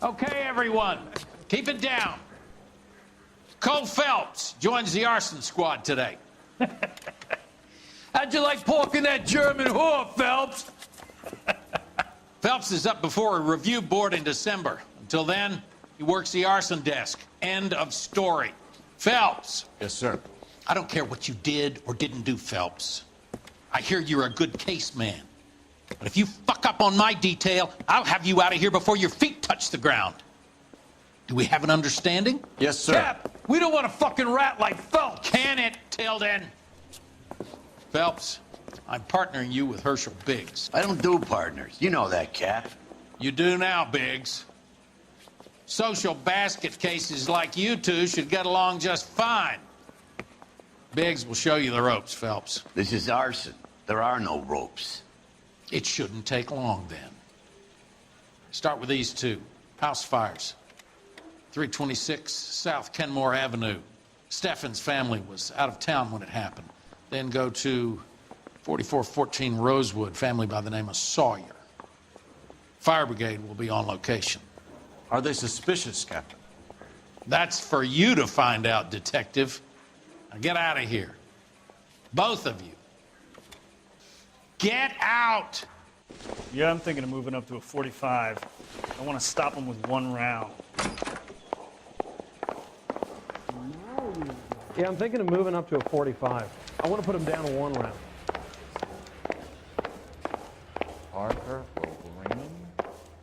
Okay, everyone, keep it down. Cole Phelps joins the arson squad today. How'd you like pork in that German whore, Phelps? Phelps is up before a review board in December. Until then, he works the arson desk. End of story. Phelps. Yes, sir. I don't care what you did or didn't do, Phelps. I hear you're a good case man. But if you fuck up on my detail, I'll have you out of here before your feet touch the ground. Do we have an understanding? Yes, sir. Cap, we don't want a fucking rat like Phelps. Can it, Tilden? Phelps, I'm partnering you with Herschel Biggs. I don't do partners. You know that, Cap. You do now, Biggs. Social basket cases like you two should get along just fine. Biggs will show you the ropes, Phelps. This is arson. There are no ropes. It shouldn't take long, then. Start with these two. House fires. 326 South Kenmore Avenue. Steffen's family was out of town when it happened. Then go to 4414 Rosewood, family by the name of Sawyer. Fire brigade will be on location. Are they suspicious, Captain? That's for you to find out, detective. Now get out of here. Both of you. Get out! Yeah, I'm thinking of moving up to a 45. I want to stop him with one round. Yeah, I'm thinking of moving up to a 45. I want to put him down to one round. Parker or Green?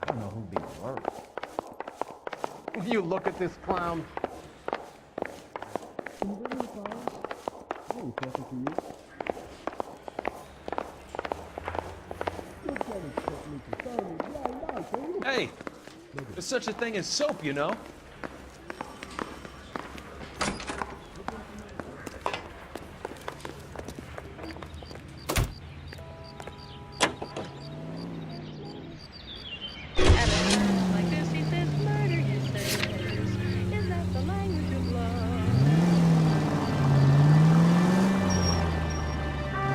I don't know who'd be worse. You look at this clown. Hey, there's such a thing as soap, you know?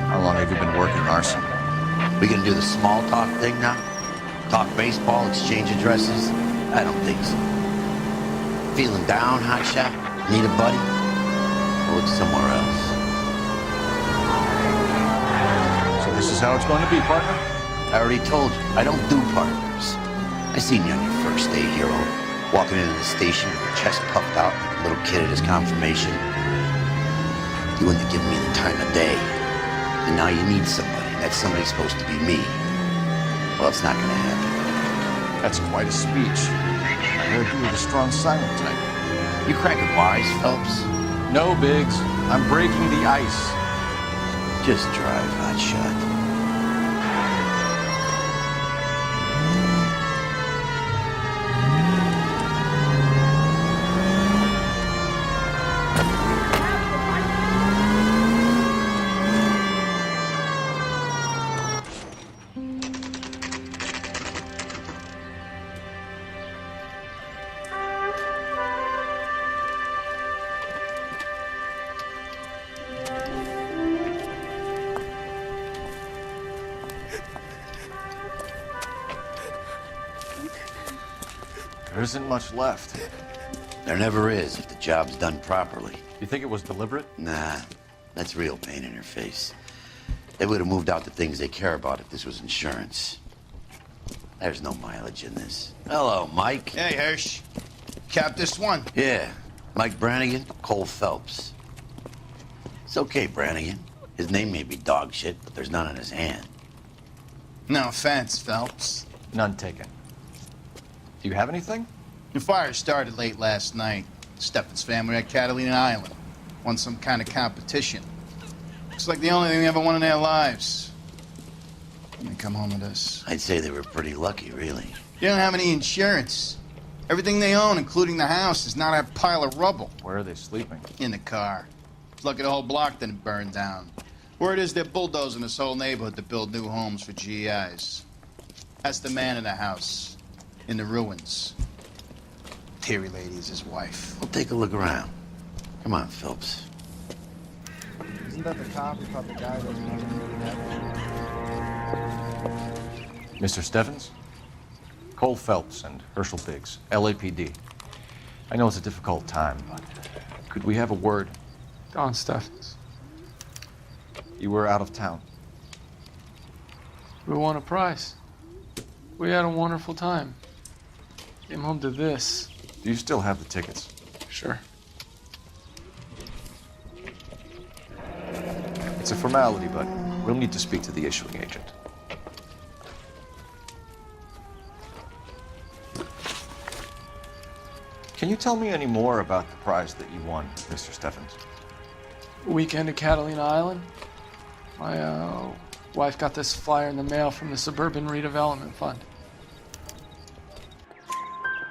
How long have you been working arson? We gonna do the small talk thing now? Talk baseball, exchange addresses? I don't think so. Feeling down, hotshot? Need a buddy? I'll look somewhere else. So this is how it's going to be, partner? I already told you, I don't do partners. I seen you on your first day, hero. Walking into the station with your chest puffed out like a little kid at his confirmation. You wouldn't have given me the time of day. And now you need somebody. That somebody's supposed to be me. Well, it's not gonna happen. That's quite a speech. I heard you were the strong silent type. You cracking wise, Phelps? No, Biggs. I'm breaking the ice. Just drive, hotshot. There isn't much left. There never is if the job's done properly. You think it was deliberate? Nah, that's real pain in her face. They would have moved out the things they care about if this was insurance. There's no mileage in this. Hello, Mike. Hey, Hirsch. Cap this one. Yeah, Mike Brannigan, Cole Phelps. It's okay, Brannigan. His name may be dog shit, but there's none on his hand. No offense, Phelps. None taken. Do you have anything? The fire started late last night. Steffen's family at Catalina Island. Won some kind of competition. Looks like the only thing they ever won in their lives. And they come home with us. I'd say they were pretty lucky, really. They don't have any insurance. Everything they own, including the house, is not a pile of rubble. Where are they sleeping? In the car. It's lucky the whole block didn't burn down. Word is they're bulldozing this whole neighborhood to build new homes for GIs. That's the man in the house. In the ruins. Terry lady is his wife. We'll take a look around. Come on, Phelps. Isn't that the cop who caught the guy that was making the Mr. Steffens? Cole Phelps and Herschel Biggs, LAPD. I know it's a difficult time, but could we have a word? Don Steffens. You were out of town. We won a prize. We had a wonderful time. Came home to this. Do you still have the tickets? Sure. It's a formality, but we'll need to speak to the issuing agent. Can you tell me any more about the prize that you won, Mr. Steffens? Weekend at Catalina Island. My wife got this flyer in the mail from the Suburban Redevelopment Fund.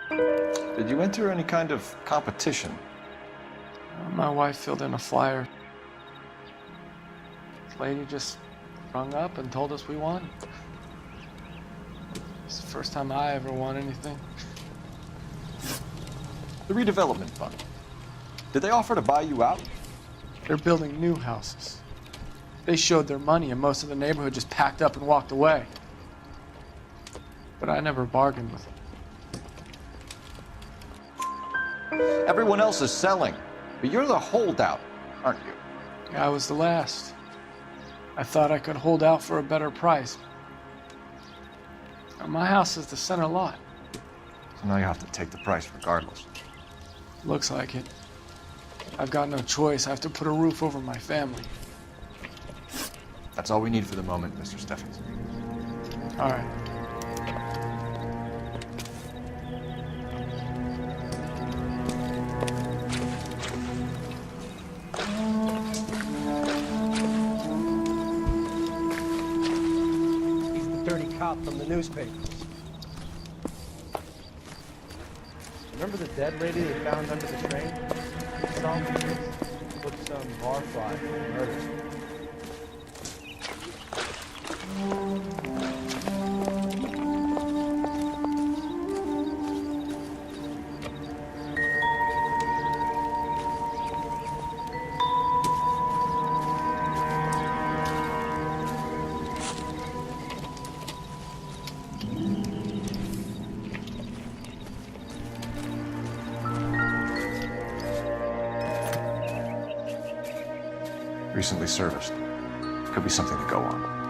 Did you enter any kind of competition? My wife filled in a flyer. This lady just rung up and told us we won. It's the first time I ever won anything. The redevelopment fund. Did they offer to buy you out? They're building new houses. They showed their money and most of the neighborhood just packed up and walked away. But I never bargained with them. Everyone else is selling, but you're the holdout, aren't you? I was the last. I thought I could hold out for a better price. My house is the center lot. So now you have to take the price regardless. Looks like it. I've got no choice. I have to put a roof over my family. That's all we need for the moment, Mr. Steffens. All right. He's the dirty cop from the newspapers. Remember the dead lady they found under the train? Some with some barfly from murder. Recently serviced. Could be something to go on.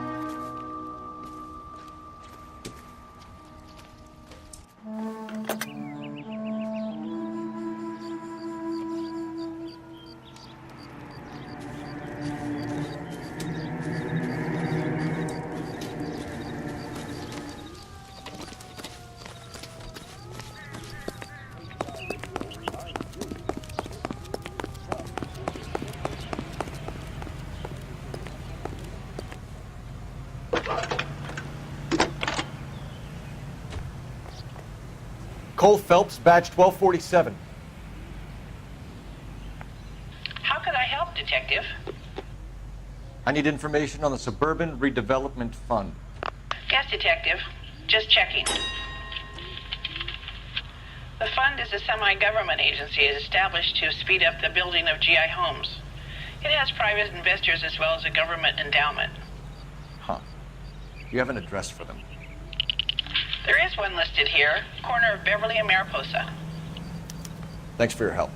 Cole Phelps, badge 1247. How could I help, Detective? I need information on the Suburban Redevelopment Fund. Yes, Detective. Just checking. The fund is a semi-government agency established to speed up the building of GI homes. It has private investors as well as a government endowment. Huh. You have an address for them? There is one listed here, corner of Beverly and Mariposa. Thanks for your help.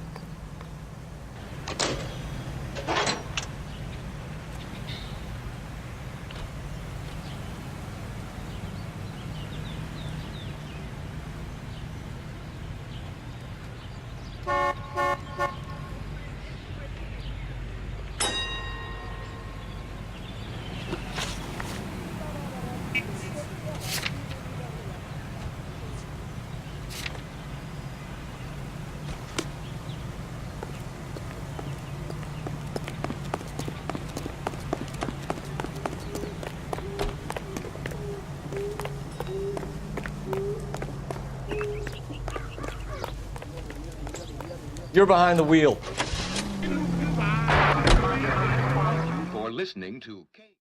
You're behind the wheel. For listening to K.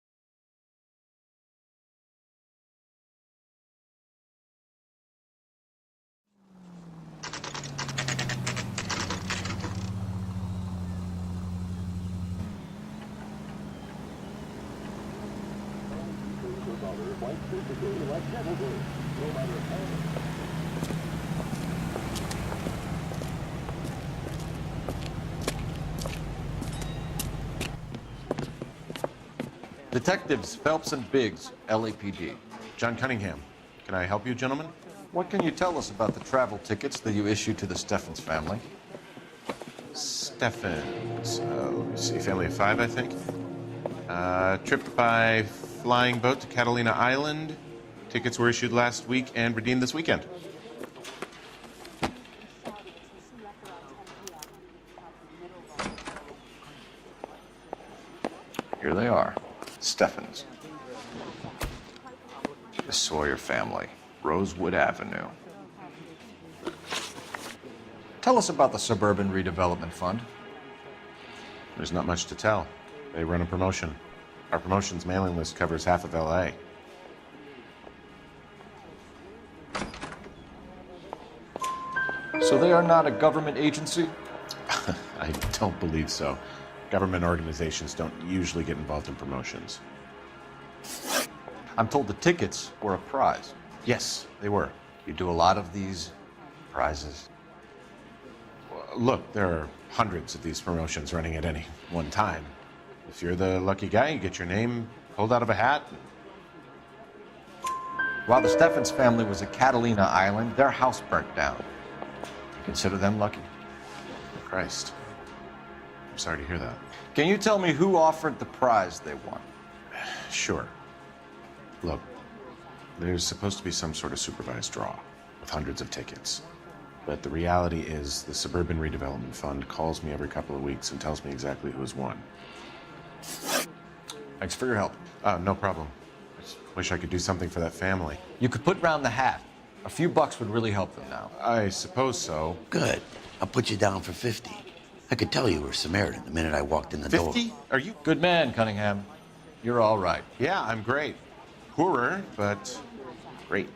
Detectives Phelps and Biggs, LAPD. John Cunningham. Can I help you, gentlemen? What can you tell us about the travel tickets that you issued to the Steffens family? Steffens. Let me see. Family of 5, I think. Trip by flying boat to Catalina Island. Tickets were issued last week and redeemed this weekend. Here they are. Steffens. The Sawyer family. Rosewood Avenue. Tell us about the Suburban Redevelopment Fund. There's not much to tell. They run a promotion. Our promotion's mailing list covers half of LA. So they are not a government agency? I don't believe so. Government organizations don't usually get involved in promotions. I'm told the tickets were a prize. Yes, they were. You do a lot of these prizes. Look, there are hundreds of these promotions running at any one time. If you're the lucky guy, you get your name pulled out of a hat. While the Steffens family was at Catalina Island, their house burnt down. You consider them lucky? Christ. I'm sorry to hear that. Can you tell me who offered the prize they won? Sure. Look, there's supposed to be some sort of supervised draw with hundreds of tickets. But the reality is the Suburban Redevelopment Fund calls me every couple of weeks and tells me exactly who has won. Thanks for your help. No problem. I just wish I could do something for that family. You could put round the hat. A few bucks would really help them now. I suppose so. Good. I'll put you down for 50. I could tell you were Samaritan the minute I walked in the door. 50? Are you? Good man, Cunningham. You're all right. Yeah, I'm great. Poorer, but great.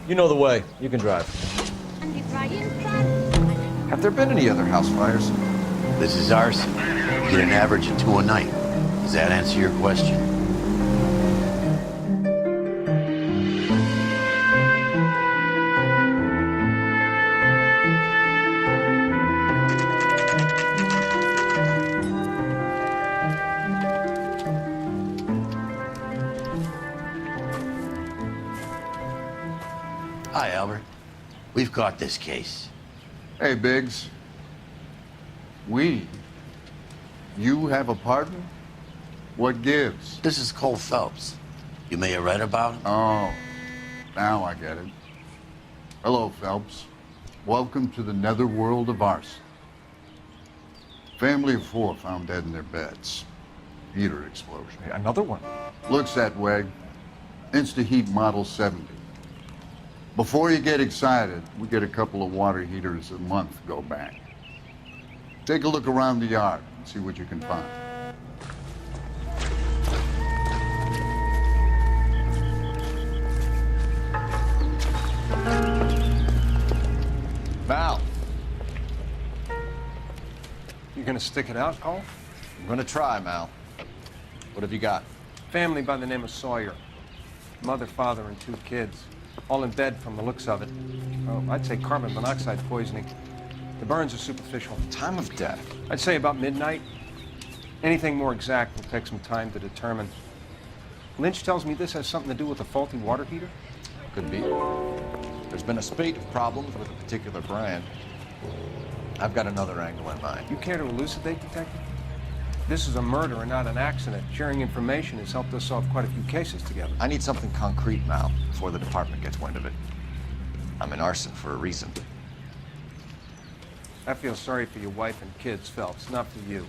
You know the way. You can drive. Have there been any other house fires? This is arson. You get an average of 2 a night. Does that answer your question? Hi, Albert. We've caught this case. Hey, Biggs. You have a partner? What gives? This is Cole Phelps. You may have read about him. Oh, now I get it. Hello, Phelps. Welcome to the netherworld of arson. Family of 4 found dead in their beds. Heater explosion. Hey, another one. Looks that way. Insta-heat Model 70. Before you get excited, we get a couple of water heaters a month go back. Take a look around the yard and see what you can find. Val. You gonna stick it out, Cole? I'm gonna try, Mal. What have you got? Family by the name of Sawyer. Mother, father, and 2 kids. All in bed from the looks of it. Oh, I'd say carbon monoxide poisoning. The burns are superficial. Time of death? I'd say about midnight. Anything more exact will take some time to determine. Lynch tells me this has something to do with a faulty water heater. Could be. There's been a spate of problems with a particular brand. I've got another angle in mind. You care to elucidate, Detective? This is a murder and not an accident. Sharing information has helped us solve quite a few cases together. I need something concrete, Mal, before the department gets wind of it. I'm in arson for a reason. I feel sorry for your wife and kids, Phelps, not for you.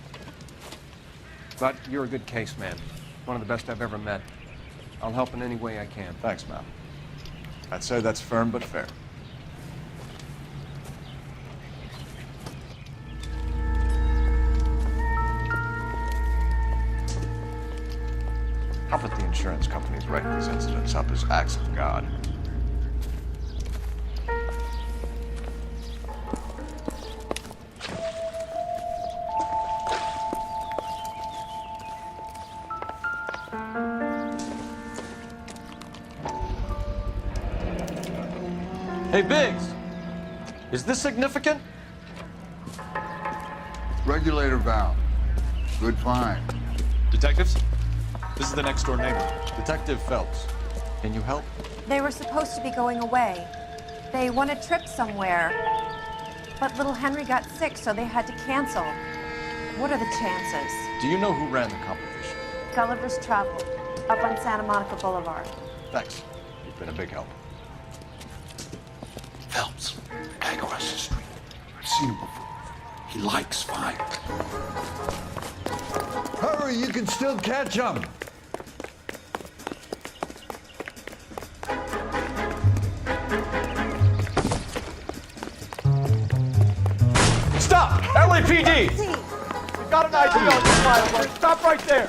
But you're a good case man. One of the best I've ever met. I'll help in any way I can. Thanks, Mal. I'd say that's firm but fair. How about the insurance companies write these incidents up as acts of God? Hey, Biggs! Is this significant? Regulator valve. Good find. Detectives? This is the next door neighbor. Detective Phelps. Can you help? They were supposed to be going away. They won a trip somewhere. But little Henry got sick, so they had to cancel. What are the chances? Do you know who ran the competition? Gulliver's Travel, up on Santa Monica Boulevard. Thanks. You've been a big help. Phelps, guy across the street. I've seen him before. He likes fire. Hurry, you can still catch him. Stop! LAPD! We got an ID on the file. Stop right there.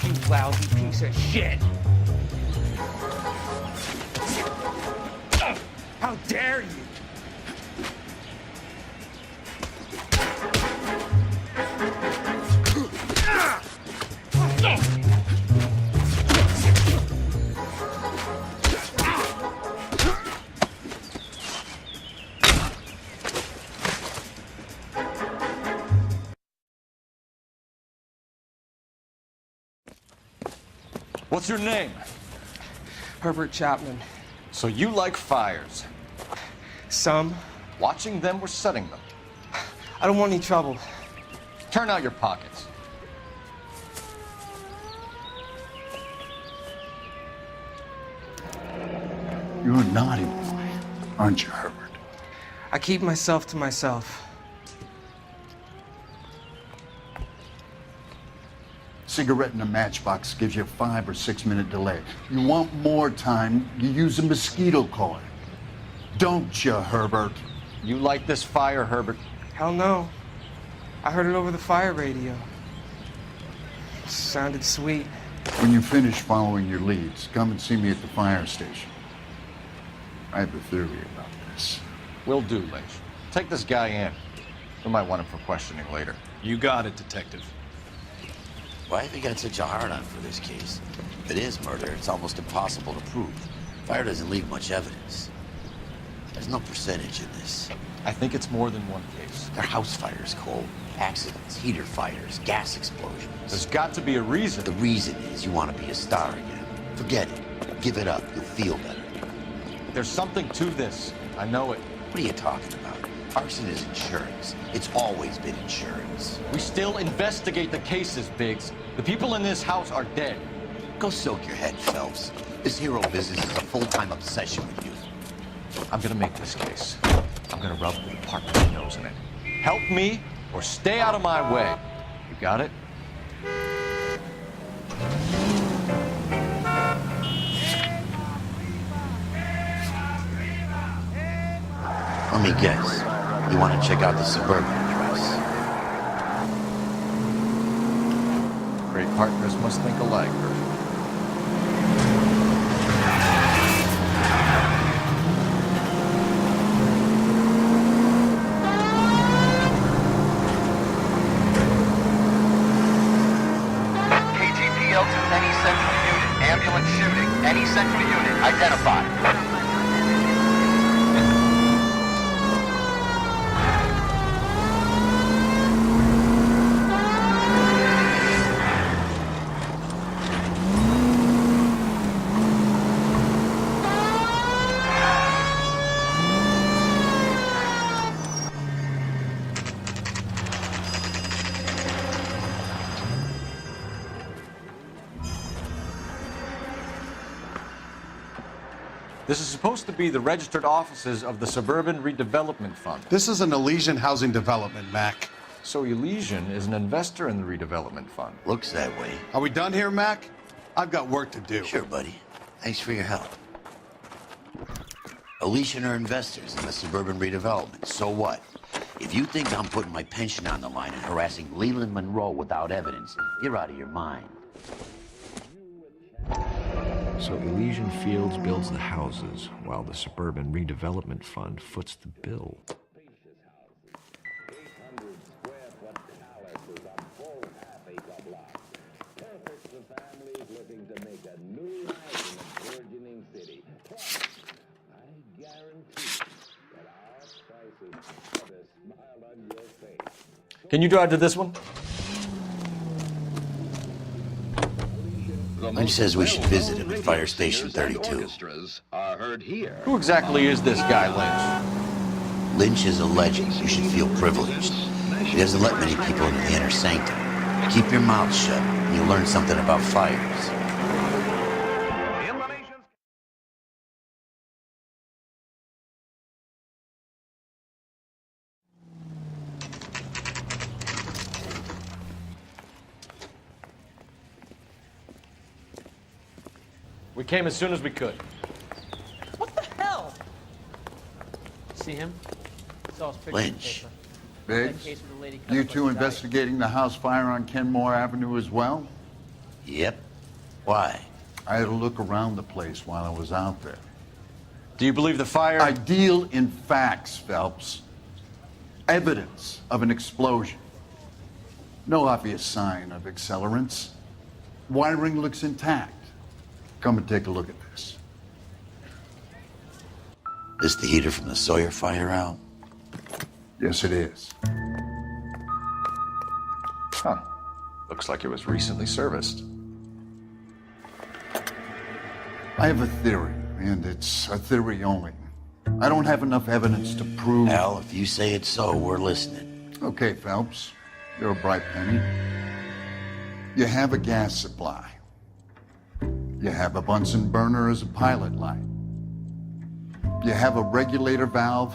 You lousy piece of shit. How dare you? What's your name? Herbert Chapman. So you like fires? Some. Watching them or setting them? I don't want any trouble. Turn out your pockets. You're a naughty boy, aren't you, Herbert? I keep myself to myself. Cigarette in a matchbox gives you a 5 or 6 minute delay. You want more time, you use a mosquito coil. Don't you, Herbert? You like this fire, Herbert? Hell no. I heard it over the fire radio. Sounded sweet. When you finish following your leads, come and see me at the fire station. I have a theory about this. Will do, Lynch. Take this guy in. We might want him for questioning later. You got it, Detective. Why have you got such a hard-on for this case? If it is murder, it's almost impossible to prove. Fire doesn't leave much evidence. There's no percentage in this. I think it's more than one case. They're house fires, Cole. Accidents, heater fires, gas explosions. There's got to be a reason. The reason is you want to be a star again. Forget it. Give it up. You'll feel better. There's something to this. I know it. What are you talking about? Arson is insurance. It's always been insurance. We still investigate the cases, Biggs. The people in this house are dead. Go soak your head, Phelps. This hero business is a full-time obsession with you. I'm gonna make this case. I'm gonna rub the department's nose in it. Help me or stay out of my way. You got it? Let me guess. You want to check out the suburban address? Great partners must think alike, Bert. KTPL to any central unit. Ambulance shooting. Any central unit. Identified. This is supposed to be the registered offices of the Suburban Redevelopment Fund. This is an Elysian housing development, Mac. So Elysian is an investor in the redevelopment fund. Looks that way. Are we done here, Mac? I've got work to do. Sure, buddy. Thanks for your help. Elysian are investors in the suburban redevelopment. So what? If you think I'm putting my pension on the line and harassing Leland Monroe without evidence, you're out of your mind. So Elysian Fields builds the houses, while the Suburban Redevelopment Fund foots the bill. Can you drive to this one? Lynch says we should visit him at Fire Station 32. Who exactly is this guy, Lynch? Lynch is a legend. You should feel privileged. He doesn't let many people into the inner sanctum. Keep your mouth shut, and you'll learn something about fires. We came as soon as we could. What the hell? See him? Saw his picture in the Lynch. paper. Biggs, That case with the lady cut you up two like a diet. investigating the house fire on Kenmore Avenue as well? Yep. Why? I had a look around the place while I was out there. Do you believe the fire? I deal in facts, Phelps. Evidence of an explosion. No obvious sign of accelerants. Wiring looks intact. Come and take a look at this. This the heater from the Sawyer fire, Al? Yes, it is. Huh. Looks like it was recently serviced. I have a theory, and it's a theory only. I don't have enough evidence to prove... Al, if you say it's so, we're listening. Okay, Phelps. You're a bright penny. You have a gas supply. You have a Bunsen burner as a pilot light. You have a regulator valve,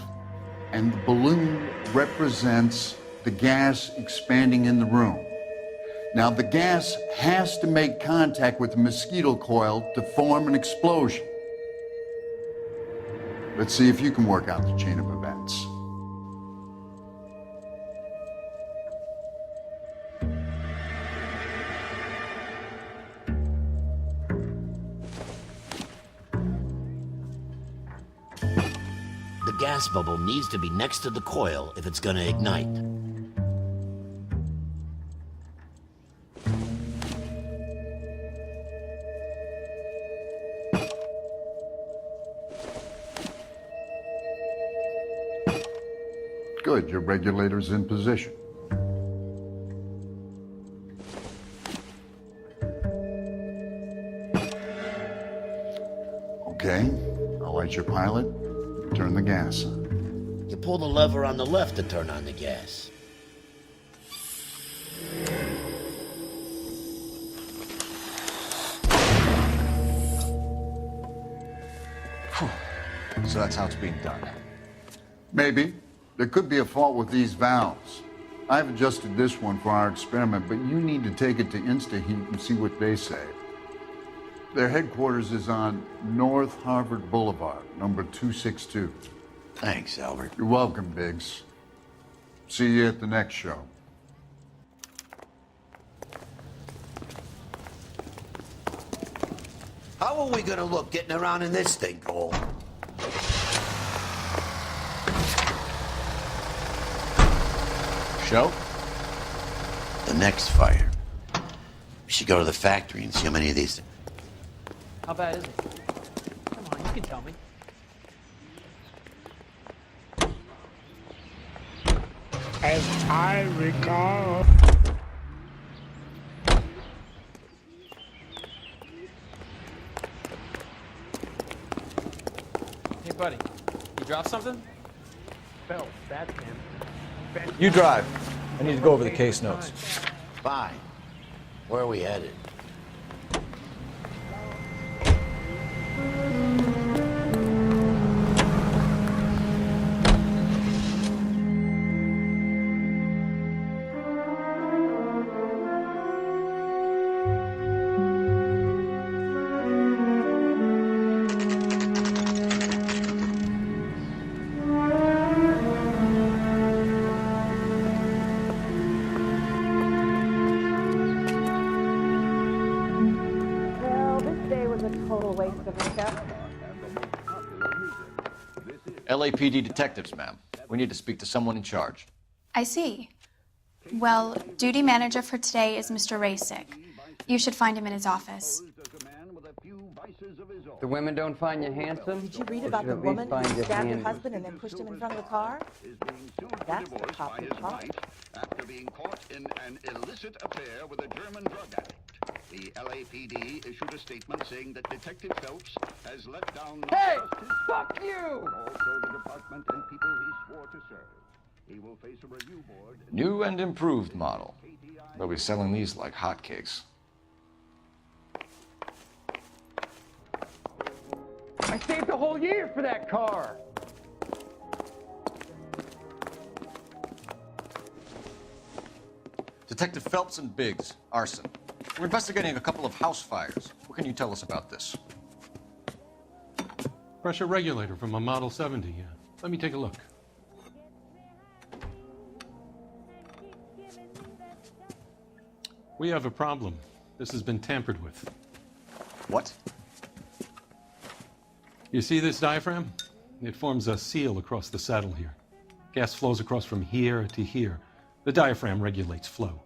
and the balloon represents the gas expanding in the room. Now, the gas has to make contact with the mosquito coil to form an explosion. Let's see if you can work out the chain of events. The gas bubble needs to be next to the coil if it's gonna ignite. Good, your regulator's in position. Okay, I'll light your pilot, turn the gas on. You pull the lever on the left to turn on the gas. So that's how it's being done. Maybe. There could be a fault with these valves. I've adjusted this one for our experiment, but you need to take it to InstaHeat and see what they say. Their headquarters is on North Harvard Boulevard, number 262. Thanks, Albert. You're welcome, Biggs. See you at the next show. How are we gonna look getting around in this thing, Cole? Show? The next fire. We should go to the factory and see how many of these. How bad is it? Come on, you can tell me. As I recall. Hey, buddy, you dropped something? Phelps, that's him. You drive. I need to go over the case notes. Fine. Where are we headed? LAPD detectives, ma'am. We need to speak to someone in charge. I see. Well, duty manager for today is Mr. Rasick. You should find him in his office. The women don't find you handsome? Did you read about the woman who stabbed her husband and then pushed him in front of the car? That's the cop who caught her. After being caught in an illicit affair with a German drug addict. The LAPD issued a statement saying that Detective Phelps has let down not just his fuck you! but also the department and people he swore to serve. He will face a review board. New and improved model. They'll be selling these like hotcakes. I saved a whole year for that car! Detective Phelps and Biggs, arson. We're investigating a couple of house fires. What can you tell us about this? Pressure regulator from a Model 70, yeah. Let me take a look. We have a problem. This has been tampered with. What? You see this diaphragm? It forms a seal across the saddle here. Gas flows across from here to here. The diaphragm regulates flow.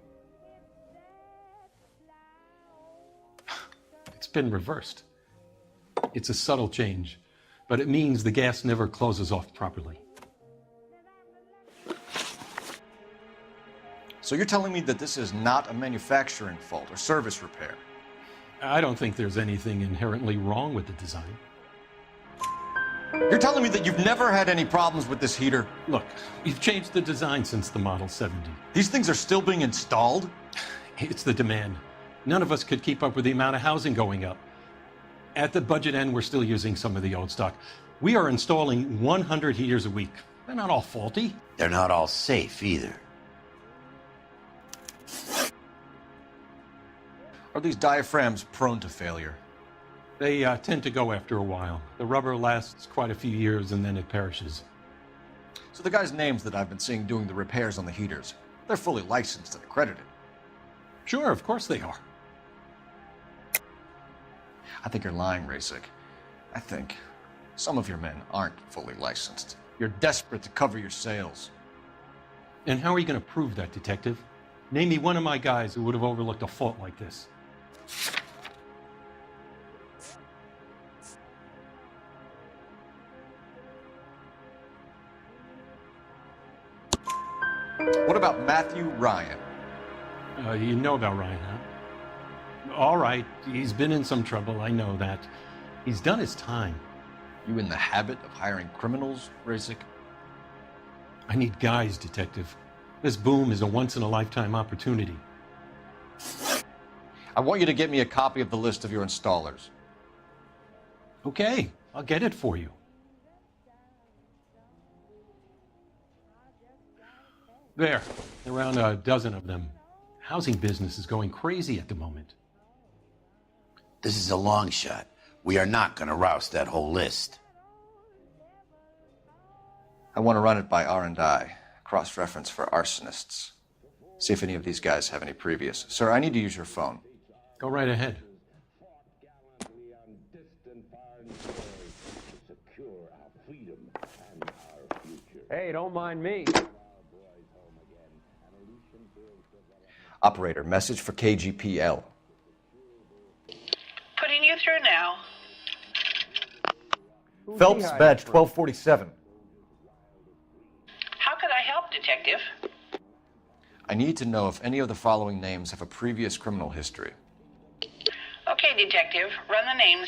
It's been reversed. It's a subtle change, but it means the gas never closes off properly. So you're telling me that this is not a manufacturing fault or service repair? I don't think there's anything inherently wrong with the design. You're telling me that you've never had any problems with this heater? Look, we've changed the design since the Model 70. These things are still being installed? It's the demand. None of us could keep up with the amount of housing going up. At the budget end, we're still using some of the old stock. We are installing 100 heaters a week. They're not all faulty. They're not all safe either. Are these diaphragms prone to failure? They tend to go after a while. The rubber lasts quite a few years and then it perishes. So the guys' names that I've been seeing doing the repairs on the heaters, they're fully licensed and accredited. Sure, of course they are. I think you're lying, Rasick. I think some of your men aren't fully licensed. You're desperate to cover your sales. And how are you going to prove that, Detective? Name me one of my guys who would have overlooked a fault like this. What about Matthew Ryan? You know about Ryan, huh? All right, he's been in some trouble, I know that. He's done his time. You in the habit of hiring criminals, Rasick? I need guys, Detective. This boom is a once-in-a-lifetime opportunity. I want you to get me a copy of the list of your installers. Okay, I'll get it for you. There, around a dozen of them. Housing business is going crazy at the moment. This is a long shot. We are not going to rouse that whole list. I want to run it by R&I, cross-reference for arsonists. See if any of these guys have any previous. Sir, I need to use your phone. Go right ahead. Hey, don't mind me. Operator, message for KGPL. Putting you through now. Phelps, badge 1247. How could I help, Detective? I need to know if any of the following names have a previous criminal history. Okay, Detective, run the names.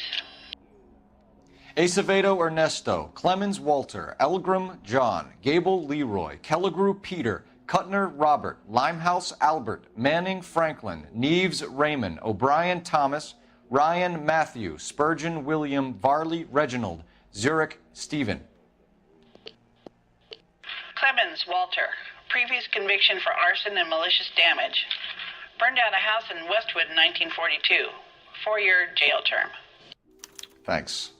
Acevedo Ernesto, Clemens Walter, Elgram John, Gable Leroy, Kelligrew Peter, Cutner Robert, Limehouse Albert, Manning Franklin, Neves Raymond, O'Brien Thomas, Ryan Matthew, Spurgeon William, Varley Reginald, Zurich Stephen. Clemens Walter. Previous conviction for arson and malicious damage. Burned down a house in Westwood in 1942. 4-year jail term. Thanks.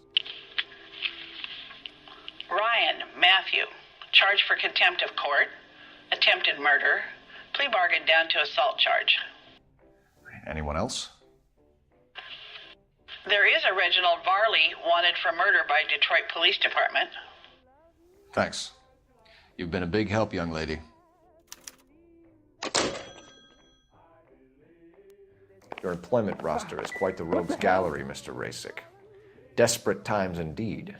Ryan Matthew. Charged for contempt of court. Attempted murder. Plea bargain down to assault charge. Anyone else? There is a Reginald Varley wanted for murder by Detroit Police Department. Thanks. You've been a big help, young lady. Your employment roster is quite the rogues gallery, Mr. Rasick. Desperate times indeed.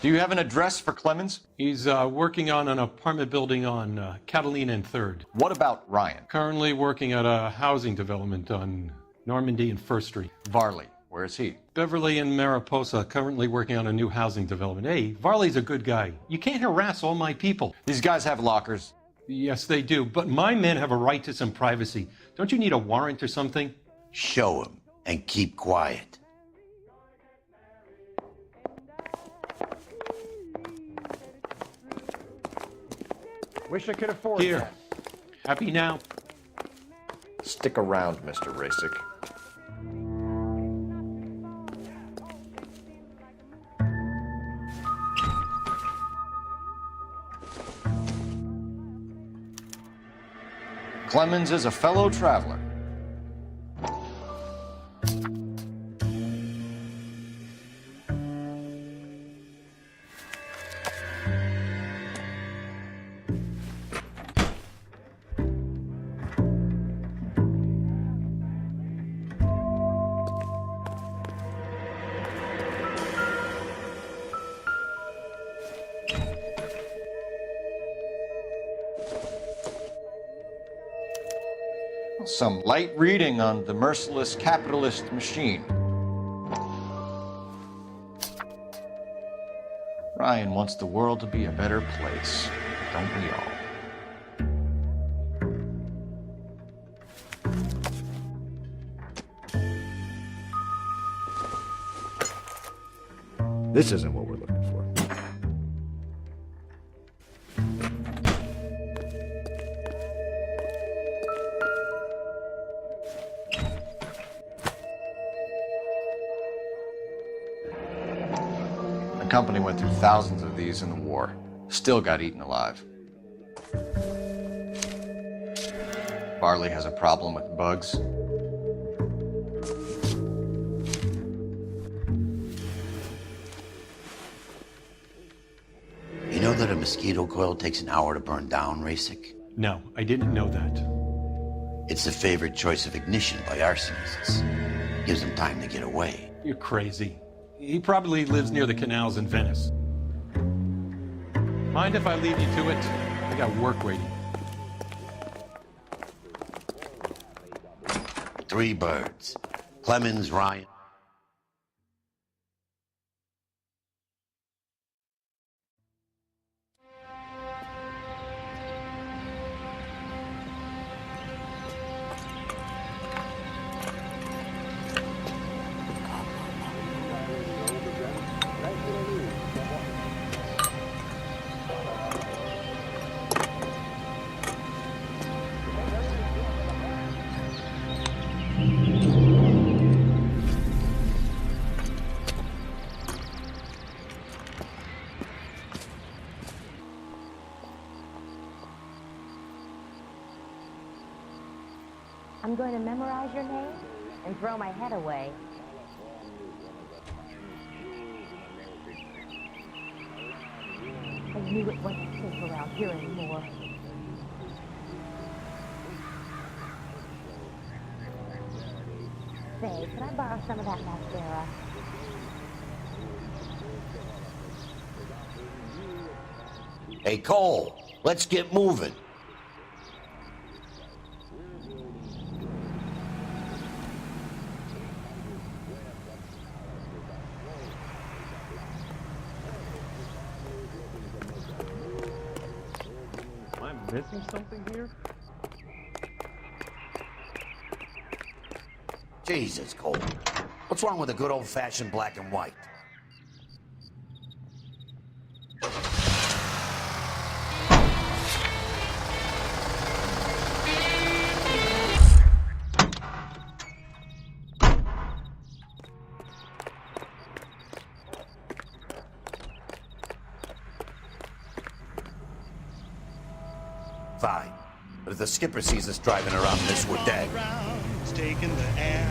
Do you have an address for Clemens? He's working on an apartment building on Catalina and 3rd. What about Ryan? Currently working at a housing development on Normandy and 1st Street. Varley, where is he? Beverly and Mariposa, currently working on a new housing development. Hey, Varley's a good guy. You can't harass all my people. These guys have lockers. Yes, they do, but my men have a right to some privacy. Don't you need a warrant or something? Show him and keep quiet. Wish I could afford Here. that. Happy now? Stick around, Mr. Rasick. Clemens is a fellow traveler. Some light reading on the merciless capitalist machine. Ryan wants the world to be a better place, don't we all? This isn't what we're looking for. The company went through thousands of these in the war. Still got eaten alive. Varley has a problem with bugs. You know that a mosquito coil takes an hour to burn down, Rasick? No, I didn't know that. It's the favorite choice of ignition by arsonists. Gives them time to get away. You're crazy. He probably lives near the canals in Venice. Mind if I leave you to it? I got work waiting. 3 birds. Clemens, Ryan. I'm going to memorize your name and throw my head away. I knew it wasn't safe around here anymore. Say, can I borrow some of that mascara? Hey, Cole, let's get moving. Missing something here? Jesus, Cole. What's wrong with a good old-fashioned black and white? Fine. But if the skipper sees us driving around this, we're dead. taking the air.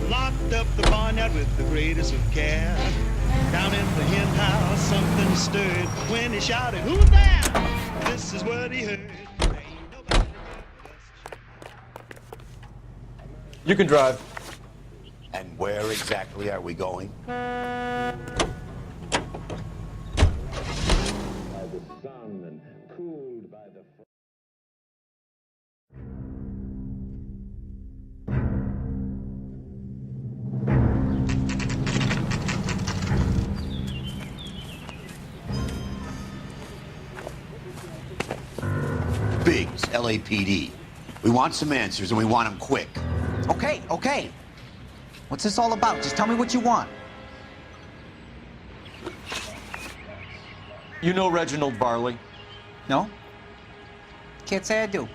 Locked up the barnyard with the greatest of care. Down in the hen house, something stirred when he shouted, "Who's there?" This is what he heard. You can drive. And where exactly are we going? Biggs, LAPD. We want some answers, and we want them quick. Okay, okay. What's this all about? Just tell me what you want. You know Reginald Varley? No? Can't say I do.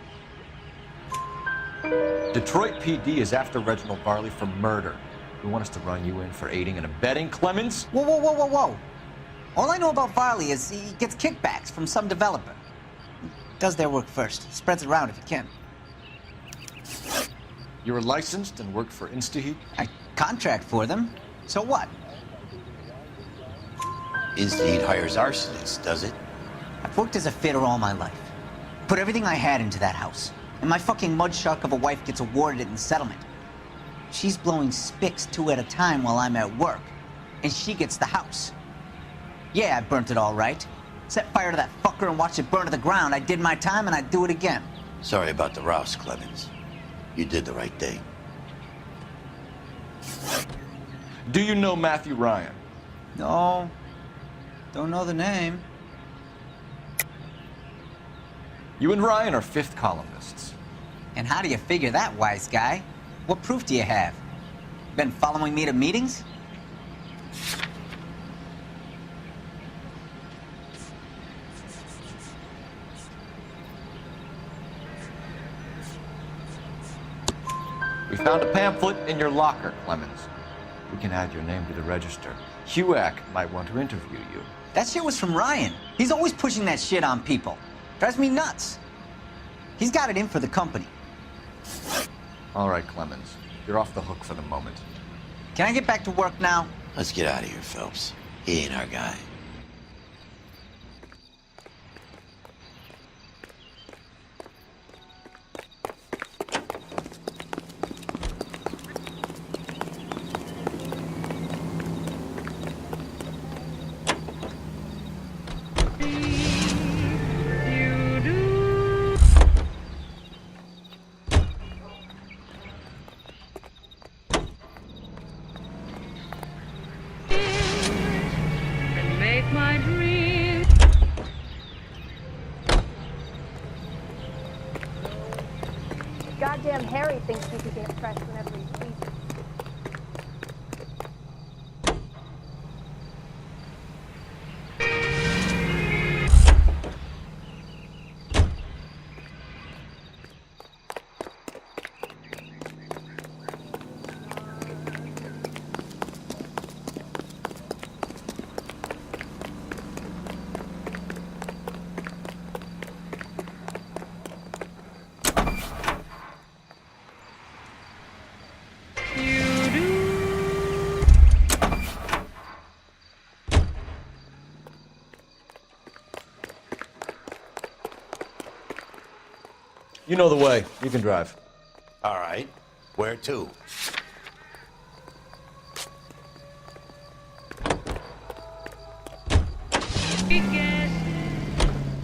Detroit PD is after Reginald Varley for murder. We want us to run you in for aiding and abetting Clemens? Whoa, whoa, whoa, whoa, whoa. All I know about Varley is he gets kickbacks from some developer. Does their work first. Spreads it around if he can. You were licensed and worked for InstaHeat? I contract for them. So what? InstaHeat hires arsonists, does it? I've worked as a fitter all my life. Put everything I had into that house. And my fucking mudshark of a wife gets awarded it in settlement. She's blowing spics 2 at a time while I'm at work. And she gets the house. Yeah, I burnt it all right. Set fire to that fucker and watched it burn to the ground. I did my time and I'd do it again. Sorry about the rouse, Clemens. You did the right thing. Do you know Matthew Ryan? No. Don't know the name. You and Ryan are fifth columnists. And how do you figure that, wise guy? What proof do you have? Been following me to meetings? We found a pamphlet in your locker, Clemens. We can add your name to the register. HUAC might want to interview you. That shit was from Ryan. He's always pushing that shit on people. Drives me nuts. He's got it in for the company. All right, Clemens. You're off the hook for the moment. Can I get back to work now? Let's get out of here, Phelps. He ain't our guy. Goddamn Harry thinks he can get fresh whenever he pleases. You know the way. You can drive. All right. Where to?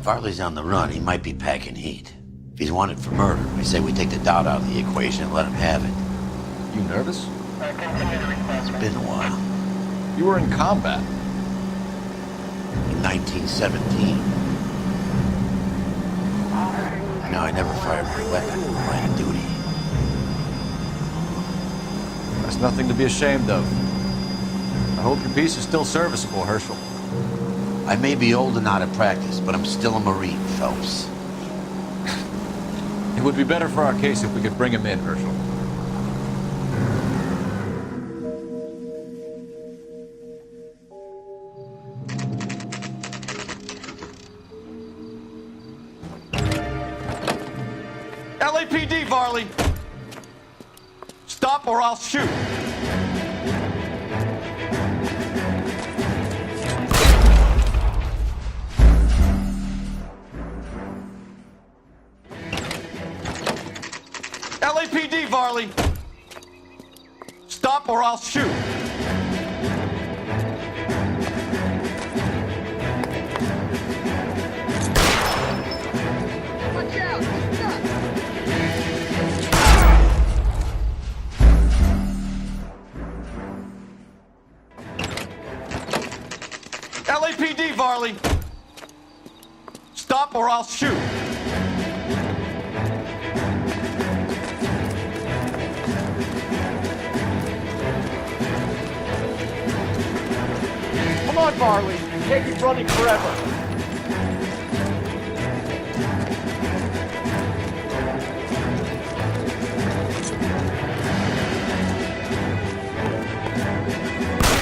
Varley's on the run. He might be packing heat. If he's wanted for murder, I say we take the doubt out of the equation and let him have it. You nervous? It's been a while. You were in combat. In 1917. No, I never fired my weapon in the line of duty. That's nothing to be ashamed of. I hope your piece is still serviceable, Herschel. I may be old and out of practice, but I'm still a Marine, Phelps. It would be better for our case if we could bring him in, Herschel. LAPD, Varley! Stop or I'll shoot! LAPD, Varley! Stop or I'll shoot! Watch out! Stop! LAPD, Varley! Stop or I'll shoot! Come on, Varley. You can't keep running forever.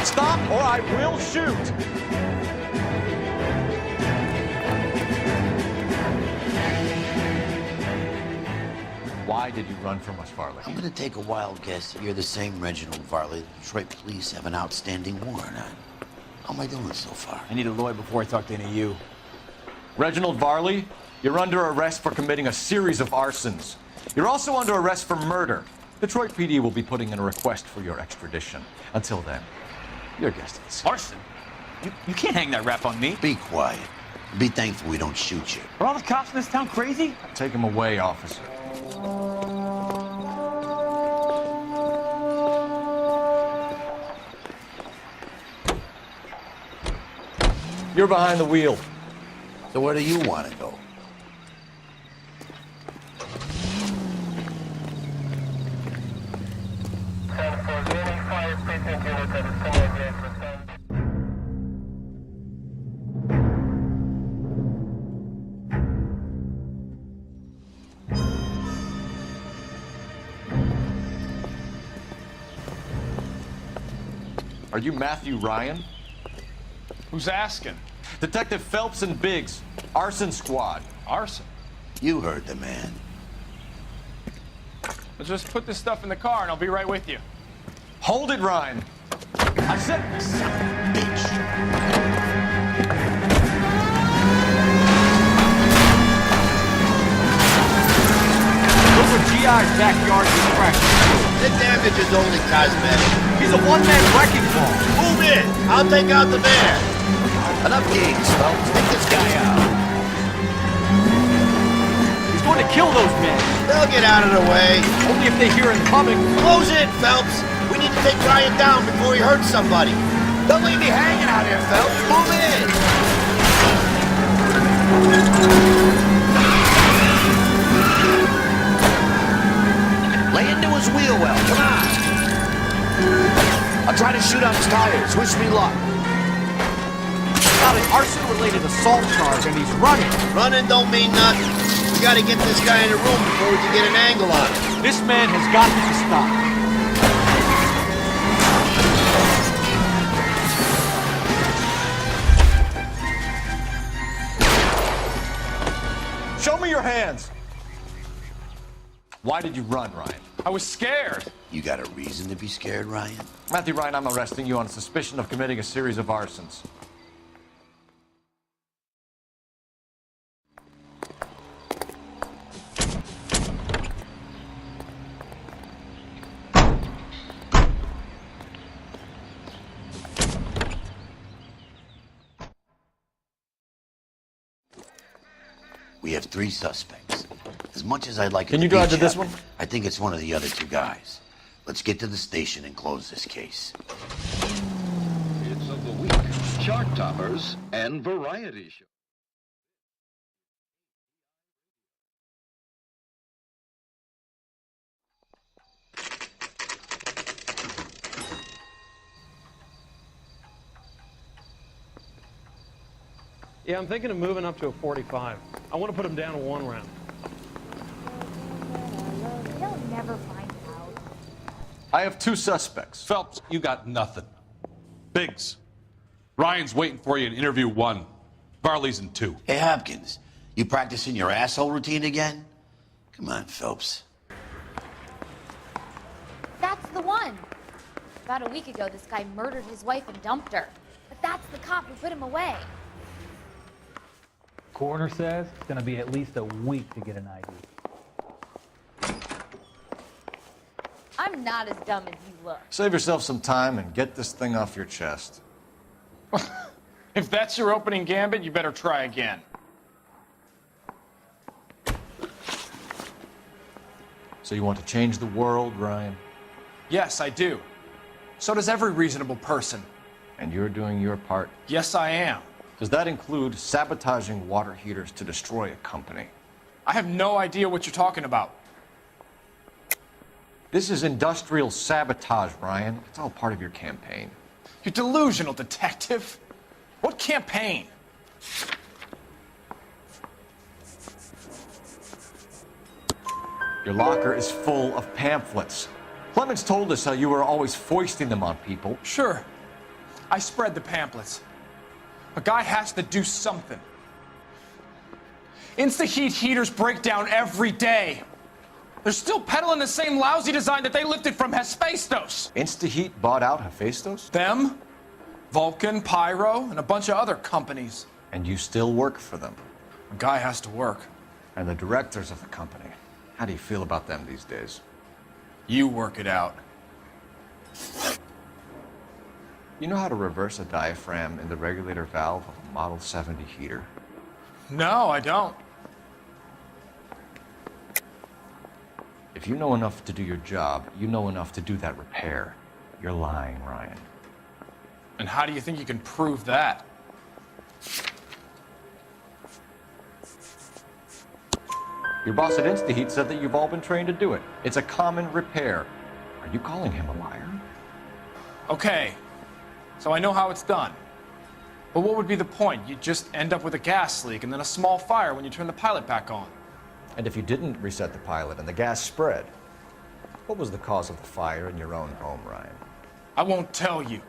Stop or I will shoot! Why did you run from us, Varley? I'm gonna take a wild guess that you're the same Reginald Varley the Detroit police have an outstanding warrant on. How am I doing so far? I need a lawyer before I talk to any of you. Reginald Varley, you're under arrest for committing a series of arsons. You're also under arrest for murder. Detroit PD will be putting in a request for your extradition. Until then, your guest is. Arson? You can't hang that rap on me. Be quiet. Be thankful we don't shoot you. Are all the cops in this town crazy? Take him away, officer. You're behind the wheel. So where do you want to go? Are you Matthew Ryan? Who's asking? Detective Phelps and Biggs, arson squad. Arson? You heard the man. Let's just put this stuff in the car and I'll be right with you. Hold it, Ryan. I said, bitch. Those are GI's backyard distractions. The damage is only cosmetic. He's a one-man wrecking ball. Move in. I'll take out the van. Enough gigs, Phelps. Take this guy out. He's going to kill those men. They'll get out of the way. Only if they hear him coming. Close in, Phelps. We need to take Ryan down before he hurts somebody. Don't leave me hanging out here, Phelps. Move in. Lay into his wheel well. Come on. I'll try to shoot out his tires. Wish me luck. Got an arson-related assault charge and he's running. Running don't mean nothing. We gotta get this guy in the room before we can get an angle on him. This man has got to stop. show me your hands. Why did you run, Ryan? I was scared. You got a reason to be scared, Ryan? Matthew Ryan, I'm arresting you on suspicion of committing a series of arsons. We have 3 suspects. As much as I'd like Can you drive to this one? I think it's one of the other 2 guys. Let's get to the station and close this case. It's of the week, chart toppers, and variety show. Yeah, I'm thinking of moving up to a 45. I want to put him down to 1 round. He'll never find out. I have 2 suspects. Phelps, you got nothing. Biggs, Ryan's waiting for you in interview 1. Varley's in 2. Hey, Hopkins, you practicing your asshole routine again? Come on, Phelps. That's About a week ago, this guy murdered his wife and dumped her. But that's the cop who put him away. Coroner says it's gonna be at least a week to get an ID. I'm not as dumb as you look. Save yourself some time and get this thing off your chest. If that's your opening gambit, you better try again. So you want to change the world, Ryan? Yes, I do. So does every reasonable person. And you're doing your part? Yes, I am. Does that include sabotaging water heaters to destroy a company? I have no idea what you're talking about. This is industrial sabotage, Ryan. It's all part of your campaign. You're delusional, detective. What campaign? Your locker is full of pamphlets. Clemens told us how you were always foisting them on people. Sure. I spread the pamphlets. A guy has to do something. Insta-heat heaters break down every day. They're still peddling the same lousy design that they lifted from Hephaestus. Insta-heat bought out Hephaestus? Them, Vulcan, Pyro, and a bunch of other companies. And you still work for them? A guy has to work. And the directors of the company. How do you feel about them these days? You work it out. You know how to reverse a diaphragm in the regulator valve of a Model 70 heater? No, I don't. If you know enough to do your job, you know enough to do that repair. You're lying, Ryan. And how do you think you can prove that? Your boss at InstaHeat said that you've all been trained to do it. It's a common repair. Are you calling him a liar? Okay, so I know how it's done. But what would be the point? You just end up with a gas leak and then a small fire when you turn the pilot back on. And if you didn't reset the pilot and the gas spread, what was the cause of the fire in your own home, Ryan? I won't tell you.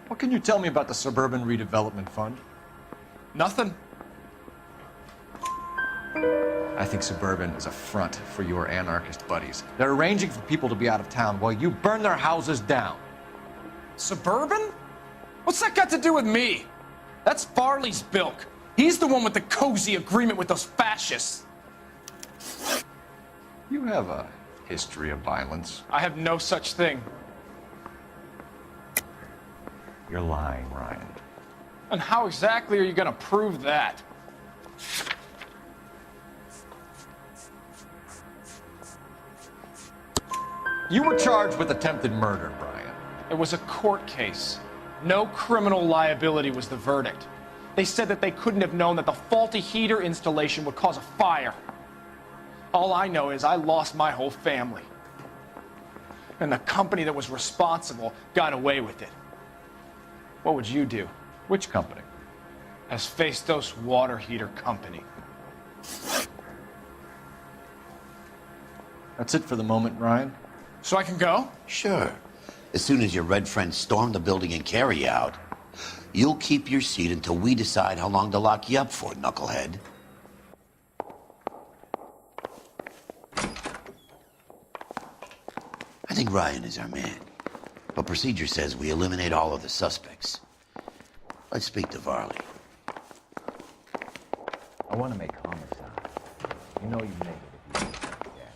What can you tell me about the Suburban Redevelopment Fund? Nothing. I think Suburban is a front for your anarchist buddies. They're arranging for people to be out of town while you burn their houses down. Suburban? What's that got to do with me? That's Farley's bilk. He's the one with the cozy agreement with those fascists. You have a history of violence. I have no such thing. You're lying, Ryan. And how exactly are you going to prove that? You were charged with attempted murder, Brian. It was a court case. No criminal liability was the verdict. They said that they couldn't have known that the faulty heater installation would cause a fire. All I know is I lost my whole family. And the company that was responsible got away with it. What would you do? Which company? Hephaestus Water Heater Company. That's it for the moment, Ryan. So I can go? Sure. As soon as your red friends storm the building and carry you out, you'll keep your seat until we decide how long to lock you up for, knucklehead. I think Ryan is our man. But procedure says we eliminate all of the suspects. Let's speak to Varley. I want to make homicide. You know you make it if you yes.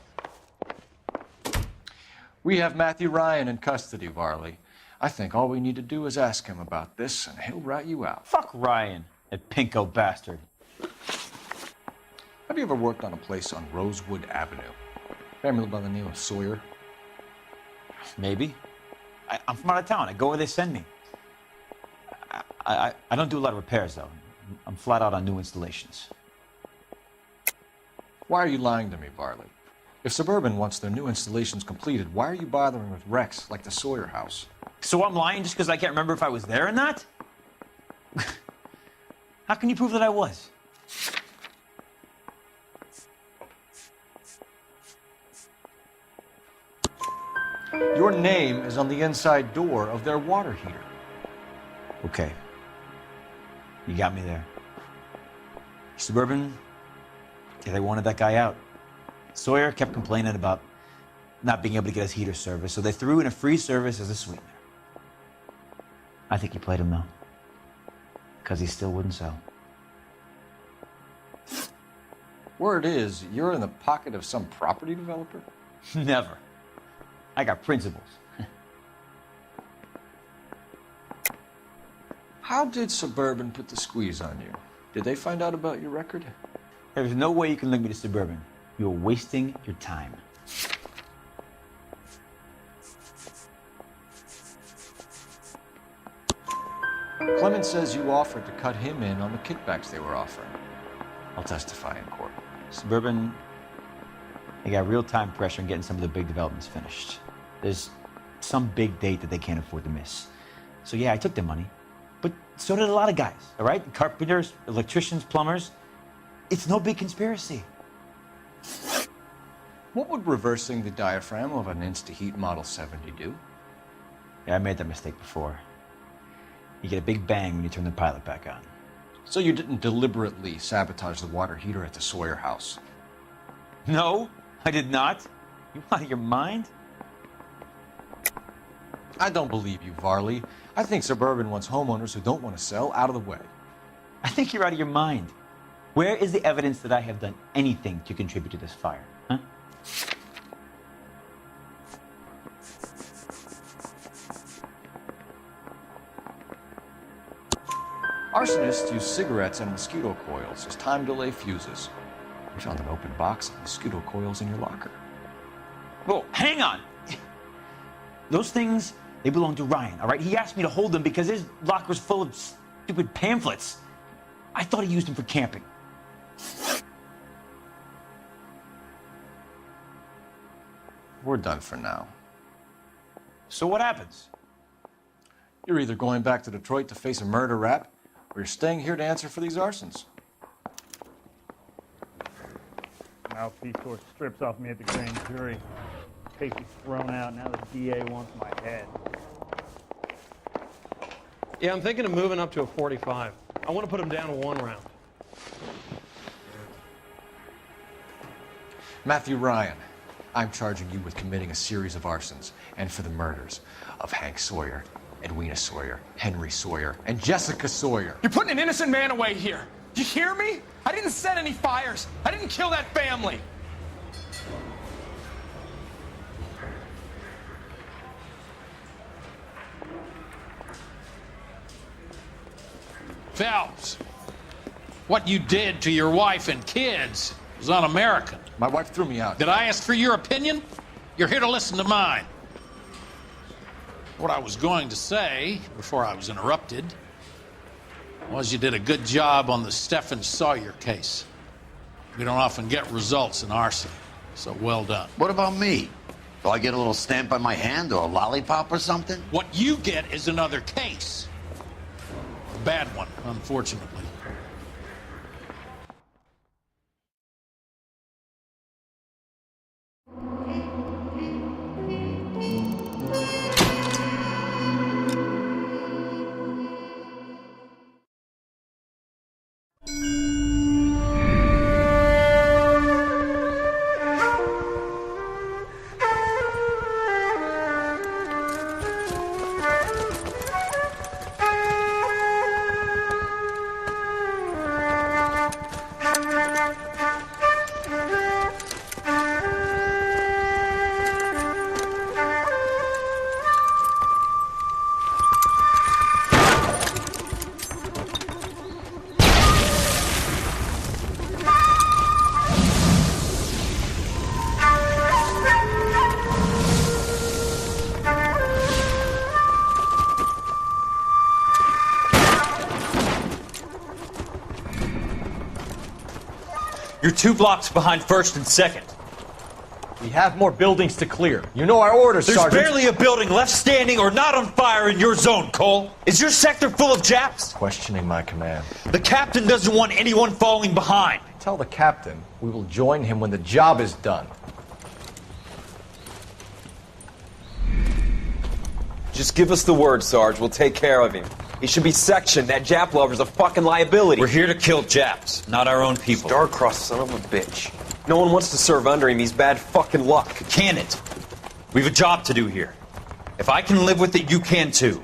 We have Matthew Ryan in custody, Varley. I think all we need to do is ask him about this, and he'll rat you out. Fuck Ryan, that pinko bastard. Have you ever worked on a place on Rosewood Avenue? Family by the name of Sawyer? Maybe. I'm from out of town. I go where they send me. I don't do a lot of repairs, though. I'm flat out on new installations. Why are you lying to me, Varley? If Suburban wants their new installations completed, why are you bothering with wrecks like the Sawyer house? So I'm lying just because I can't remember if I was there or not? How can you prove that I was? Your name is on the inside door of their water heater. Okay. You got me there. Suburban, yeah, they wanted that guy out. Sawyer kept complaining about not being able to get his heater service, so they threw in a free service as a sweetener. I think he played him, though, because he still wouldn't sell. Word is, you're in the pocket of some property developer? Never. I got principles. How did Suburban put the squeeze on you? Did they find out about your record? There's no way you can link me to Suburban. You're wasting your time. Clemens says you offered to cut him in on the kickbacks they were offering. I'll testify in court. Suburban, they got real-time pressure on getting some of the big developments finished. There's some big date that they can't afford to miss. So yeah, I took their money. But so did a lot of guys, all right? Carpenters, electricians, plumbers. It's no big conspiracy. What would reversing the diaphragm of an Insta-Heat Model 70 do? Yeah, I made that mistake before. You get a big bang when you turn the pilot back on. So you didn't deliberately sabotage the water heater at the Sawyer house? No, I did not. You out of your mind? I don't believe you, Varley. I think Suburban wants homeowners who don't want to sell out of the way. I think you're out of your mind. Where is the evidence that I have done anything to contribute to this fire, huh? Arsonists use cigarettes and mosquito coils as time delay fuses. We found an open box of mosquito coils in your locker. Whoa, hang on! Those things, they belong to Ryan, all right? He asked me to hold them because his locker's full of stupid pamphlets. I thought he used them for camping. We're done for now. So what happens? You're either going back to Detroit to face a murder rap, or you're staying here to answer for these arsons. Mouthpiece tore strips off me at the grand jury. Case was thrown out. Now the DA wants my head. Yeah, I'm thinking of moving up to a 45. I want to put him down to 1 round. Matthew Ryan, I'm charging you with committing a series of arsons and for the murders of Hank Sawyer, Edwina Sawyer, Henry Sawyer, and Jessica Sawyer. You're putting an innocent man away here. You hear me? I didn't set any fires. I didn't kill that family. Phelps, what you did to your wife and kids was un-American. My wife threw me out. Did I ask for your opinion? You're here to listen to mine. What I was going to say, before I was interrupted, was you did a good job on the Stephen Sawyer case. We don't often get results in arson, so well done. What about me? Do I get a little stamp on my hand or a lollipop or something? What you get is another case. A bad one, unfortunately. You're 2 blocks behind 1st and 2nd. We have more buildings to clear. You know our orders, There's Sergeant. barely a building left standing or not on fire in your zone, Cole. Is your sector full of Japs? Questioning my command. The captain doesn't want anyone falling behind. Tell the captain we will join him when the job is done. Just give us the word, Sarge. We'll take care of him. He should be sectioned. That Jap lover's a fucking liability. We're here to kill Japs, not our own people. Star-crossed son of a bitch. No one wants to serve under him. He's bad fucking luck. Can it? We have a job to do here. If I can live with it, you can too.